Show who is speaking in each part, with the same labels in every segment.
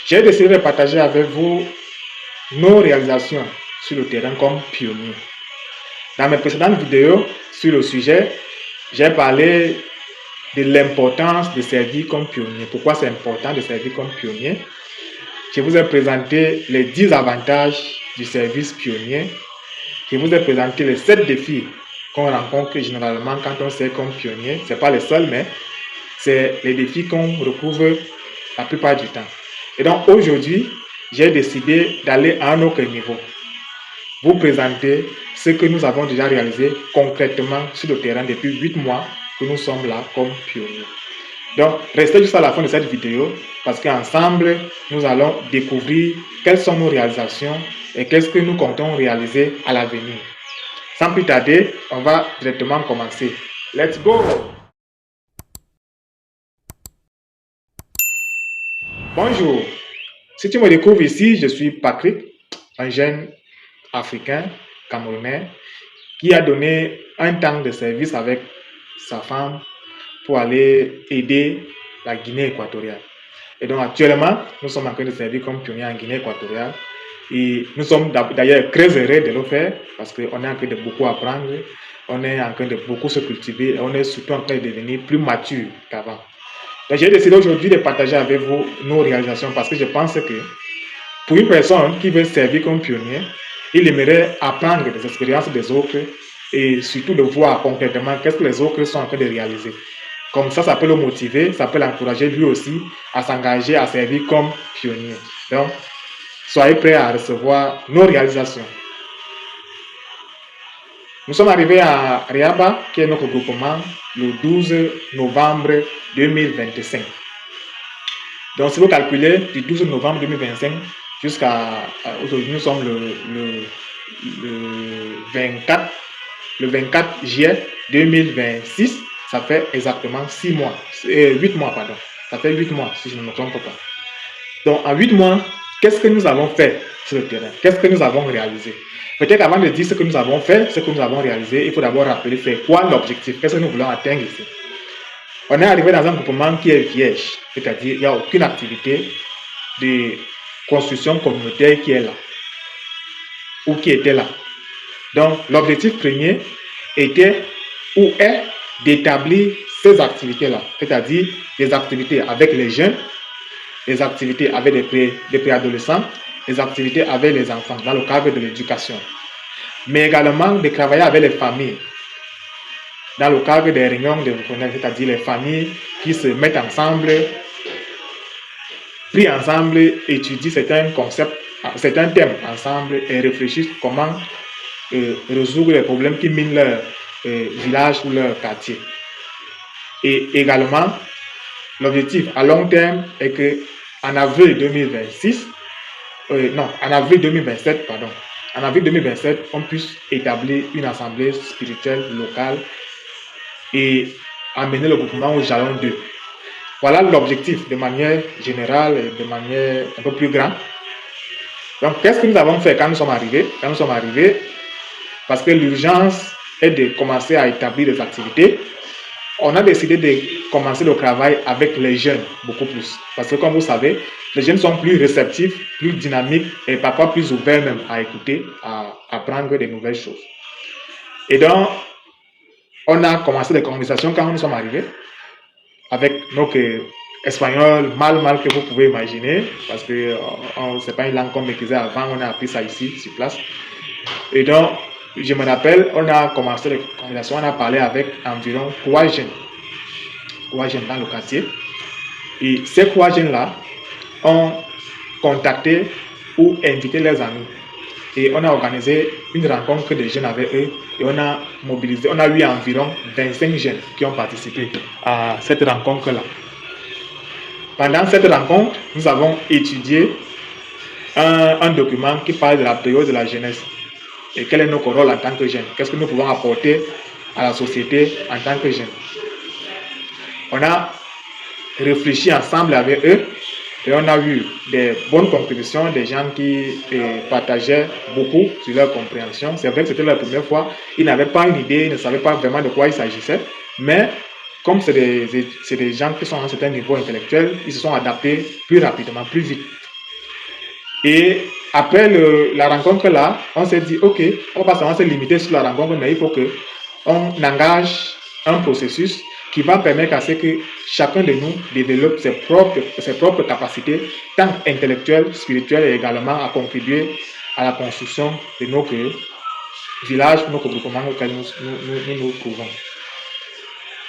Speaker 1: J'ai décidé de partager avec vous nos réalisations sur le terrain comme pionnier. Dans mes précédentes vidéos sur le sujet, j'ai parlé de l'importance de servir comme pionnier. Pourquoi c'est important de servir comme pionnier? Je vous ai présenté les 10 avantages du service pionnier. Je vous ai présenté les 7 défis qu'on rencontre généralement quand on sert comme pionnier. Ce n'est pas les seuls, mais c'est les défis qu'on retrouve la plupart du temps. Et donc aujourd'hui, j'ai décidé d'aller à un autre niveau. Vous présenter ce que nous avons déjà réalisé concrètement sur le terrain depuis 8 mois que nous sommes là comme pionniers. Donc, restez jusqu'à la fin de cette vidéo parce qu'ensemble, nous allons découvrir quelles sont nos réalisations et qu'est-ce que nous comptons réaliser à l'avenir. Sans plus tarder, on va directement commencer. Let's go! Bonjour, si tu me découvres ici, je suis Patrick, un jeune africain, camerounais, qui a donné un temps de service avec sa femme pour aller aider la Guinée équatoriale. Et donc actuellement, nous sommes en train de servir comme pionniers en Guinée équatoriale. Et nous sommes d'ailleurs très heureux de le faire parce qu'on est en train de beaucoup apprendre, on est en train de beaucoup se cultiver et on est surtout en train de devenir plus mature qu'avant. Donc j'ai décidé aujourd'hui de partager avec vous nos réalisations parce que je pense que pour une personne qui veut servir comme pionnier, il aimerait apprendre des expériences des autres et surtout de voir concrètement qu'est-ce que les autres sont en train de réaliser. Comme ça peut le motiver, ça peut l'encourager lui aussi à s'engager, à servir comme pionnier. Donc, soyez prêts à recevoir nos réalisations. Nous sommes arrivés à Riaba, qui est notre groupement, le 12 novembre 2025. Donc, si vous calculez du 12 novembre 2025 jusqu'à aujourd'hui, nous sommes le 24 juillet 2026, ça fait exactement 8 mois, pardon. Ça fait 8 mois, si je ne me trompe pas. Donc, en 8 mois, qu'est-ce que nous avons fait sur le terrain? Qu'est-ce que nous avons réalisé? Peut-être avant de dire ce que nous avons fait, ce que nous avons réalisé, il faut d'abord rappeler c'est quoi l'objectif, qu'est-ce que nous voulons atteindre ici. On est arrivé dans un groupement qui est vierge, c'est-à-dire il n'y a aucune activité de construction communautaire qui est là, ou qui était là. Donc, l'objectif premier était ou est d'établir ces activités-là, c'est-à-dire des activités avec les jeunes, des activités avec des préadolescents, des activités avec les enfants dans le cadre de l'éducation, mais également de travailler avec les familles dans le cadre des réunions de reconnaissance, c'est-à-dire les familles qui se mettent ensemble, pris ensemble, étudient certains concepts, certains thèmes ensemble et réfléchissent comment résoudre les problèmes qui minent leur village ou leur quartier. Et également, l'objectif à long terme est que en avril 2027, on puisse établir une assemblée spirituelle locale et amener le groupement au jalon 2. Voilà l'objectif de manière générale et de manière un peu plus grande. Donc, qu'est-ce que nous avons fait quand nous sommes arrivés? Quand nous sommes arrivés, parce que l'urgence est de commencer à établir des activités, on a décidé de commencer le travail avec les jeunes beaucoup plus. Parce que comme vous savez, les jeunes sont plus réceptifs, plus dynamiques et parfois plus ouverts même à écouter, à apprendre de nouvelles choses. Et donc, on a commencé les conversations quand nous sommes arrivés avec notre espagnol mal que vous pouvez imaginer parce que c'est pas une langue qu'on maîtrisait avant, on a appris ça ici sur place. Et donc, je me rappelle, on a commencé les conversations, on a parlé avec environ 3 jeunes dans le quartier. Et ces 3 jeunes-là ont contacté ou invité leurs amis. Et on a organisé une rencontre des jeunes avec eux et on a eu environ 25 jeunes qui ont participé à cette rencontre-là. Pendant cette rencontre, nous avons étudié un document qui parle de la période de la jeunesse et quel est notre rôle en tant que jeunes. Qu'est-ce que nous pouvons apporter à la société en tant que jeunes. On a réfléchi ensemble avec eux et on a eu des bonnes contributions, des gens qui partageaient beaucoup sur leur compréhension. C'est vrai que c'était la première fois, ils n'avaient pas une idée, ils ne savaient pas vraiment de quoi il s'agissait, mais comme c'est des gens qui sont à un certain niveau intellectuel, ils se sont adaptés plus rapidement, plus vite Et après la rencontre là, on s'est dit, ok, on va pas seulement se limiter sur la rencontre, mais il faut que on engage un processus qui va permettre à ce que chacun de nous développe ses propres capacités, tant intellectuelles, spirituelles et également à contribuer à la construction de notre village, notre groupement auquel nous trouvons.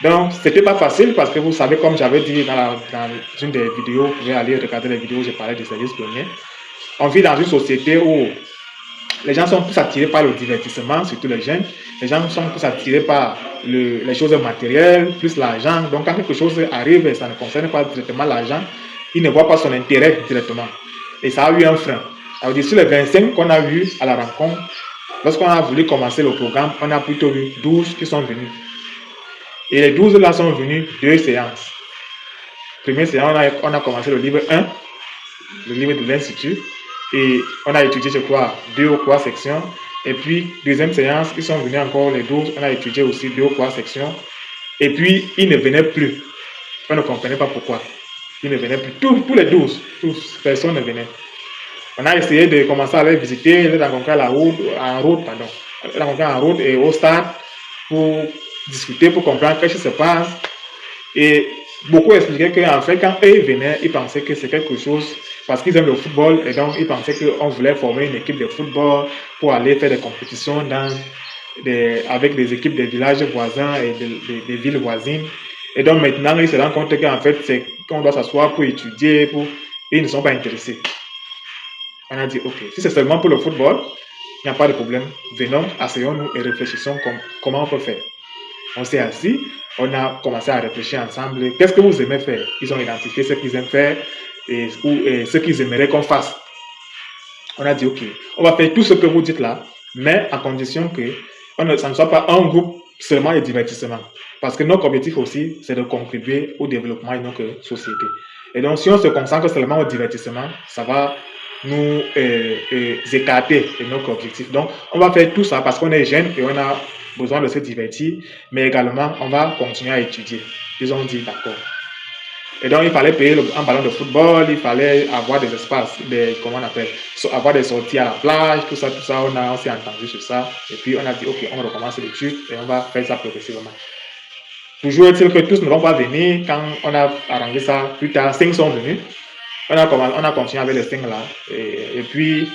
Speaker 1: Donc, c'était pas facile parce que vous savez, comme j'avais dit dans une des vidéos, vous pouvez aller regarder les vidéos où j'ai parlé des services pionniers. On vit dans une société où les gens sont plus attirés par le divertissement, surtout les jeunes. Les gens sont plus attirés par les choses matérielles, plus l'argent. Donc, quand quelque chose arrive et ça ne concerne pas directement l'argent, ils ne voient pas son intérêt directement. Et ça a eu un frein. Ça veut dire, sur les 25 qu'on a eu à la rencontre, lorsqu'on a voulu commencer le programme, on a plutôt eu 12 qui sont venus. Et les 12 là sont venus 2 séances. Première séance, on a commencé le livre 1, le livre de l'Institut. Et on a étudié, je crois, 2 ou 3 sections. Et puis, deuxième séance, ils sont venus encore les 12. On a étudié aussi 2 ou 3 sections. Et puis, ils ne venaient plus. On ne comprenait pas pourquoi. Ils ne venaient plus. Tous les 12, personne ne venait. On a essayé de commencer à les visiter, les rencontrer en route et au stade pour discuter, pour comprendre ce qui se passe. Et beaucoup expliquaient qu'en fait, quand eux venaient, ils pensaient que c'est quelque chose, parce qu'ils aiment le football, et donc ils pensaient qu'on voulait former une équipe de football pour aller faire des compétitions avec des équipes des villages voisins et des villes voisines. Et donc maintenant, ils se rendent compte qu'en fait, c'est qu'on doit s'asseoir pour étudier, et ils ne sont pas intéressés. On a dit, ok, si c'est seulement pour le football, il n'y a pas de problème. Venons, asseyons-nous et réfléchissons comment on peut faire. On s'est assis, on a commencé à réfléchir ensemble. Qu'est-ce que vous aimez faire? Ils ont identifié ce qu'ils aiment faire et ce qu'ils aimeraient qu'on fasse. On a dit, ok, on va faire tout ce que vous dites là, mais à condition que ça ne soit pas un groupe seulement de divertissement. Parce que notre objectif aussi, c'est de contribuer au développement de notre société. Et donc, si on se concentre seulement au divertissement, ça va nous écarter de notre objectif. Donc, on va faire tout ça parce qu'on est jeune et on a besoin de se divertir, mais également, on va continuer à étudier. Ils ont dit d'accord. Et donc, il fallait payer un ballon de football, il fallait avoir des espaces, avoir des sorties à la plage, tout ça, on s'est entendu sur ça. Et puis, on a dit, ok, on recommence l'étude et on va faire ça progressivement. Toujours est-il que tous ne vont pas venir. Quand on a arrangé ça, plus tard, 5 sont venus. On a continué avec les 5 là. Et puis,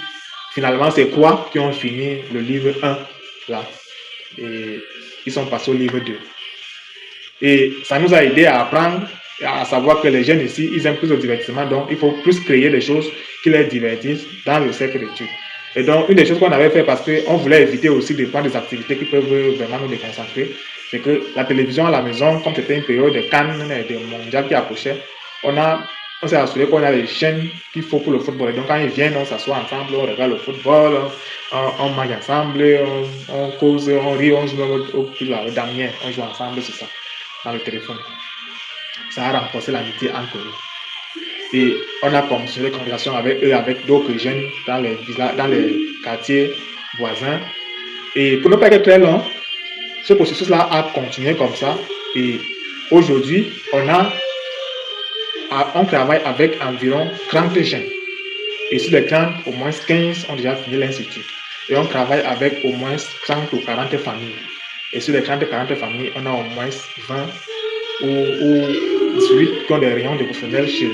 Speaker 1: finalement, c'est quoi qui ont fini le livre 1 là. Et ils sont passés au livre 2. Et ça nous a aidé à apprendre, à savoir que les jeunes ici, ils aiment plus le divertissement. Donc, il faut plus créer des choses qui les divertissent dans le cercle d'études. Et donc, une des choses qu'on avait fait, parce qu'on voulait éviter aussi de prendre des activités qui peuvent vraiment nous déconcentrer, c'est que la télévision à la maison, comme c'était une période de Cannes et de mondial qui approchait, on s'est assuré qu'on a les chaînes qu'il faut pour le football. Et donc, quand ils viennent, on s'assoit ensemble, on regarde le football, on mange ensemble, on cause, on rit, on joue au Damien, on joue ensemble, c'est ça, dans le téléphone. Ça a renforcé l'amitié entre nous. Et on a continué les conversations avec eux, avec d'autres jeunes dans les quartiers voisins. Et pour ne pas être très long, ce processus-là a continué comme ça. Et aujourd'hui, on travaille avec environ 30 jeunes. Et sur les 30, au moins 15 ont déjà fini l'institut. Et on travaille avec au moins 30 ou 40 familles. Et sur les 30-40 familles, on a au moins 20 ou 18 qui ont des rayons dévotionnels chez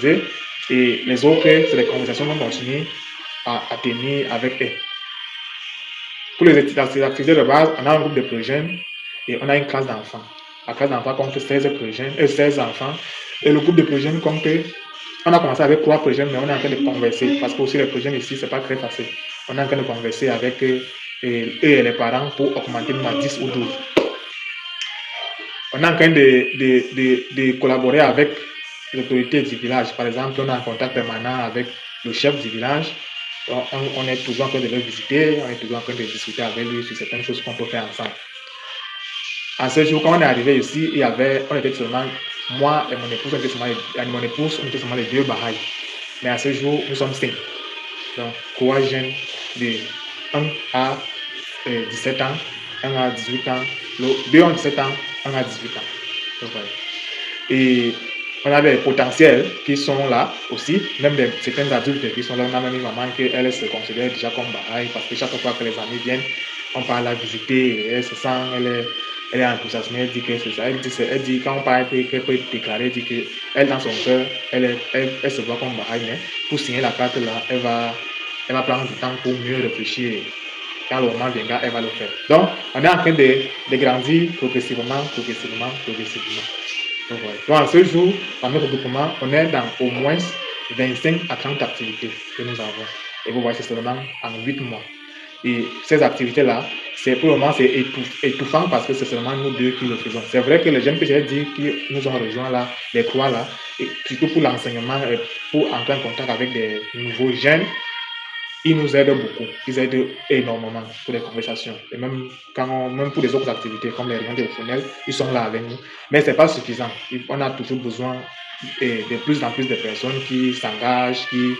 Speaker 1: eux. Et les autres, c'est des conversations qu'on continue à tenir avec eux. Pour les activités de base, on a un groupe de pré-jeunes et on a une classe d'enfants. La classe d'enfants compte 16 enfants. Et le groupe de pré-jeunes compte, on a commencé avec 3 pré-jeunes, mais on est en train de converser. Parce que aussi les pré-jeunes ici, c'est pas très facile. On est en train de converser avec eux et les parents pour augmenter à 10 ou 12. On est en train de collaborer avec l'autorité du village. Par exemple, on est en contact permanent avec le chef du village. On est toujours en train de le visiter, on est toujours en train de discuter avec lui sur certaines choses qu'on peut faire ensemble. En ce jour, quand on est arrivé ici, on était seulement, moi et mon épouse, on était seulement les 2 Bahai. Mais à ce jour, nous sommes 5. Donc, 3 jeunes de 1 à 17 ans, 1 à 18 ans, 2 ont 17 ans, 1 à 18 ans. Donc, voilà. Et On a des potentiels qui sont là aussi, même certains adultes qui sont là. On a même une maman qui, elle se considère déjà comme pareil, parce que chaque fois que les amis viennent, on part la visiter, et elle se sent, elle est enthousiasmée, elle dit que c'est ça. Elle dit quand on parle qu'elle peut déclarer, elle dit que elle, dans son cœur, elle se voit comme pareil, mais pour signer la carte là, elle va prendre du temps pour mieux réfléchir. Quand le moment viendra, elle va le faire. Donc, on est en train de grandir progressivement. Donc, ouais. Donc, à ce jour, dans notre regroupement, on est dans au moins 25 à 30 activités que nous avons. Et vous voyez, c'est seulement en 8 mois. Et ces activités-là, pour le moment, c'est étouffant parce que c'est seulement nous deux qui le faisons. C'est vrai que les jeunes que j'ai dit qui nous ont rejoints là, les trois là, et surtout pour l'enseignement, pour entrer en contact avec des nouveaux jeunes, ils nous aident beaucoup. Ils aident énormément pour les conversations. Et même, même pour les autres activités, comme les réunions téléphoniques, ils sont là avec nous. Mais ce n'est pas suffisant. On a toujours besoin de plus en plus de personnes qui s'engagent, qui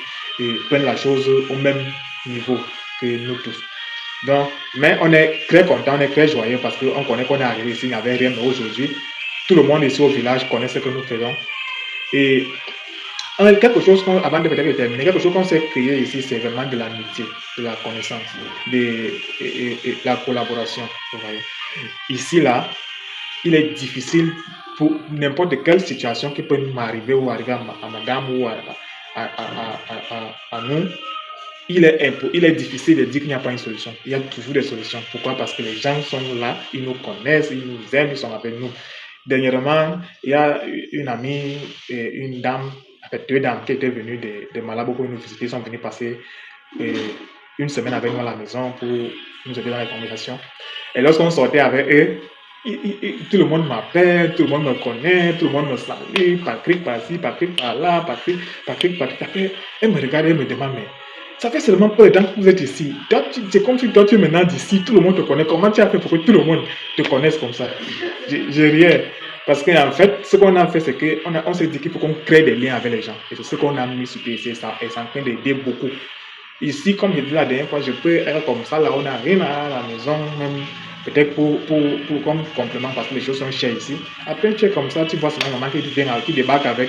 Speaker 1: prennent la chose au même niveau que nous tous. Donc, mais on est très content, on est très joyeux parce qu'on connaît qu'on est arrivé ici, il n'y avait rien. Mais aujourd'hui, tout le monde ici au village connaît ce que nous faisons. Et quelque chose avant de peut-être terminer, quelque chose qu'on s'est créé ici, c'est vraiment de l'amitié, de la connaissance, de la collaboration. Vous voyez. Ici, là, il est difficile pour n'importe quelle situation qui peut m'arriver ou arriver à madame ou à nous. Il est difficile de dire qu'il n'y a pas une solution. Il y a toujours des solutions. Pourquoi? Parce que les gens sont là, ils nous connaissent, ils nous aiment, ils sont avec nous. Dernièrement, il y a une amie et une dame, en fait, deux dames qui étaient venues de Malabo pour nous visiter, sont venues passer une semaine avec nous à la maison pour nous aider dans les conversations. Et lorsqu'on sortait avec eux, tout le monde m'appelle, tout le monde me connaît, tout le monde me salue, Patrick par-ci, Patrick par-là, Patrick. Elle me regarde et elle me demande, mais ça fait seulement peu de temps que vous êtes ici. C'est comme si toi tu es maintenant d'ici, tout le monde te connaît. Comment tu as fait pour que tout le monde te connaisse comme ça? Je riais. Parce qu'en fait, ce qu'on a fait, c'est qu'on s'est dit qu'il faut qu'on crée des liens avec les gens. Et c'est ce qu'on a mis sur pied. Et c'est en train d'aider beaucoup. Ici, comme je disais la dernière fois, je peux être comme ça. Là, on n'a rien à la maison, même peut-être comme complément, parce que les choses sont chères ici. Après, tu es comme ça, tu vois seulement maman qui débarque avec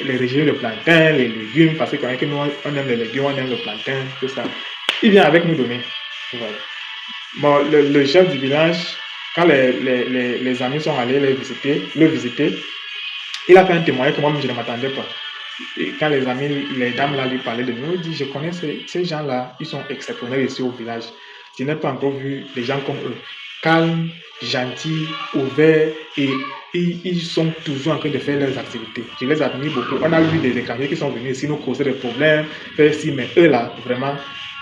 Speaker 1: les régions de plantain, les légumes, parce que quand même, nous, on aime les légumes, on aime le plantain, tout ça. Il vient avec nous donner. Voilà. Bon, le chef du village, quand les amis sont allés le visiter, il a fait un témoignage que moi, je ne m'attendais pas. Et quand les amis, les dames là lui parlaient de nous, il dit, je connais ces gens-là, ils sont exceptionnels ici au village. Je n'ai pas encore vu des gens comme eux. Calmes, gentils, ouverts, et ils sont toujours en train de faire leurs activités. Je les admire beaucoup. On a eu des étrangers qui sont venus ici nous causer des problèmes, faire ci, mais eux là, vraiment,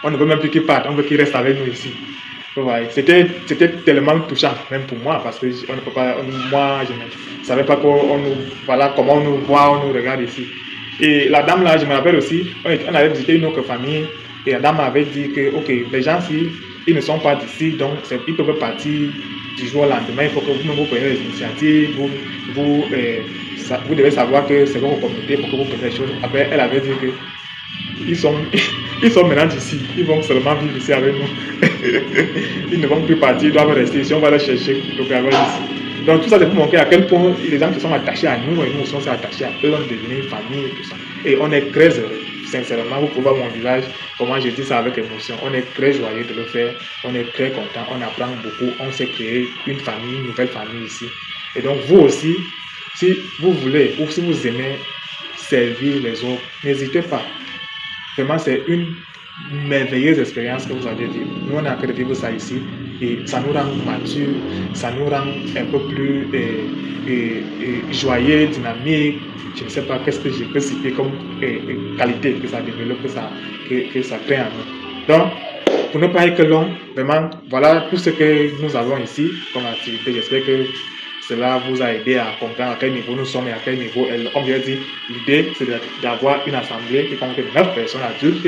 Speaker 1: on ne veut même plus qu'ils partent, on veut qu'ils restent avec nous ici. Ouais, c'était tellement touchant, même pour moi, parce que on ne peut pas, moi, je ne savais pas voilà, comment on nous voit, on nous regarde ici. Et la dame là, je me rappelle aussi, on avait visité une autre famille, et la dame avait dit que, ok, les gens ici, ils ne sont pas d'ici, donc ils peuvent partir du jour au lendemain, il faut que vous preniez les initiatives, vous devez savoir que c'est votre communauté, il faut que vous preniez les choses. Après, elle avait dit que ils sont maintenant d'ici, ils vont seulement vivre ici avec nous. Ils ne vont plus partir, ils doivent rester ici, on va les chercher au travail ici. Donc tout ça c'est pour montrer à quel point les gens qui sont attachés à nous et nous sommes attachés à eux, on devient une famille et tout ça. Et on est très heureux, sincèrement, vous pouvez voir mon visage, comment je dis ça avec émotion. On est très joyeux de le faire, on est très content, on apprend beaucoup, on s'est créé une famille, une nouvelle famille ici. Et donc vous aussi, si vous voulez ou si vous aimez servir les autres, n'hésitez pas. Vraiment, c'est une merveilleuse expérience que vous allez vivre. Nous, on a en de vivre ça ici et ça nous rend mature, ça nous rend un peu plus joyeux, dynamique. Je ne sais pas qu'est-ce que je peux citer comme qualité que ça développe, que ça crée en nous. Donc, pour ne pas être long, vraiment, voilà tout ce que nous avons ici comme activité. J'espère que cela vous a aidé à comprendre à quel niveau nous sommes et à quel niveau, comme je l'ai dit, l'idée c'est d'avoir une assemblée qui compte 9 personnes adultes.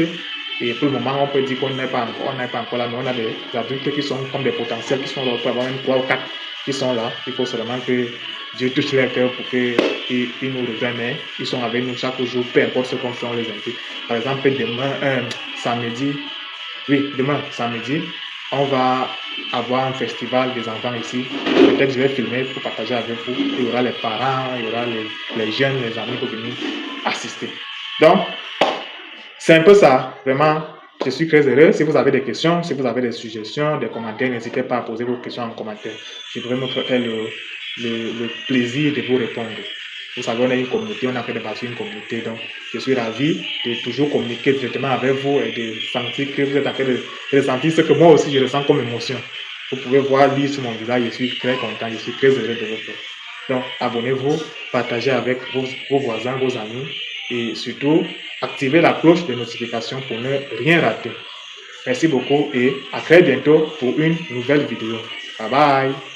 Speaker 1: Et pour le moment, on peut dire qu'on n'est pas encore là, mais on a des adultes qui sont comme des potentiels, qui sont là, on peut avoir même 3 ou 4 qui sont là. Il faut seulement que Dieu touche leur cœur pour qu'ils nous rejoignent. Ils sont avec nous chaque jour, peu importe ce qu'on fait, on les invite. Par exemple, demain, samedi, on va avoir un festival des enfants ici. Peut-être je vais filmer pour partager avec vous. Il y aura les parents, il y aura les jeunes, les amis pour venir assister. Donc, c'est un peu ça. Vraiment, je suis très heureux. Si vous avez des questions, si vous avez des suggestions, des commentaires, n'hésitez pas à poser vos questions en commentaire. Je pourrais me faire le plaisir de vous répondre. Vous savez, on est une communauté, on a fait de partie une communauté, donc je suis ravi de toujours communiquer directement avec vous et de sentir que vous êtes en train de ressentir ce que moi aussi je ressens comme émotion. Vous pouvez voir, lire sur mon visage, je suis très content, je suis très heureux de vous faire. Donc, abonnez-vous, partagez avec vos voisins, vos amis et surtout, activez la cloche de notification pour ne rien rater. Merci beaucoup et à très bientôt pour une nouvelle vidéo. Bye bye.